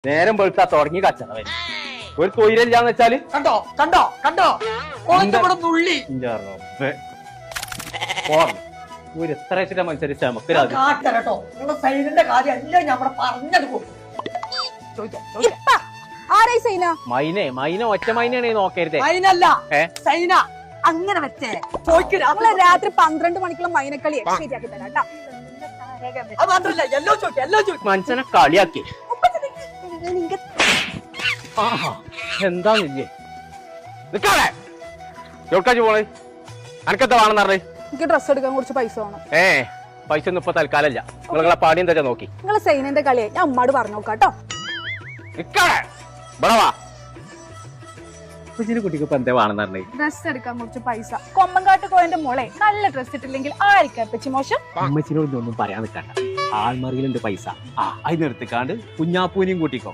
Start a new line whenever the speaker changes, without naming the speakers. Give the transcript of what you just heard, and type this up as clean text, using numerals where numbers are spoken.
നേരം വെളുത്താ തുടങ്ങി കച്ചറ ഒരു തൊഴിലില്ലാന്ന് വെച്ചാല്
കണ്ടോ കണ്ടോ കണ്ടോ നുള്ളി
ഒരു എത്ര വെച്ചിട്ട് മനുഷ്യരിച്ച നമുക്ക്
കേട്ടോ നിങ്ങളുടെ സൈനിന്റെ കാര്യം എല്ലാം ഞാൻ പറഞ്ഞത്
മൈന ഒറ്റ മൈനയാണെ നോക്കരുതേ
സൈനല്ല സൈന അങ്ങനെ വെച്ചേ
രാത്രി 12 മണിക്കുള്ള മൈനക്കളി ശരിയാക്കി തരാം
മനുഷ്യനെ കളിയാക്കി എന്താന്നില്ലേ നിക്കാളെ എവിടേക്കാ പോണേ അനക്കെന്താ വേണമെന്ന് പറഞ്ഞേ
എനിക്ക് ഡ്രസ് എടുക്കാൻ കുറച്ച് പൈസ വേണം
പൈസ ഒന്നും ഇപ്പൊ തൽക്കാലല്ല നിങ്ങളെ പാടി എന്താ നോക്കി
നിങ്ങളെ സൈനന്റെ കളിയെ ഞാൻ അമ്മയോട് പറഞ്ഞു നോക്കാട്ടോ
കുട്ടിക്ക് ഇപ്പൊ എന്താ വേണമെന്ന് പറഞ്ഞേ
ഡ്രസ് എടുക്കാൻ കുറച്ച് പൈസ കൊമ്പങ്കാട്ട് കോയന്റെ മോളെ നല്ല ഡ്രസ് ഇട്ടില്ലെങ്കിൽ ആയിരിക്കും മോശം
അമ്മച്ചിനോട് ഒന്നും പറയാൻ നിൽക്കണ്ട ആൾമറിയിലുണ്ട് പൈസ അത് നിർത്തിക്കാണ്ട് കുഞ്ഞാപ്പൂനെയും കൂട്ടിക്കോ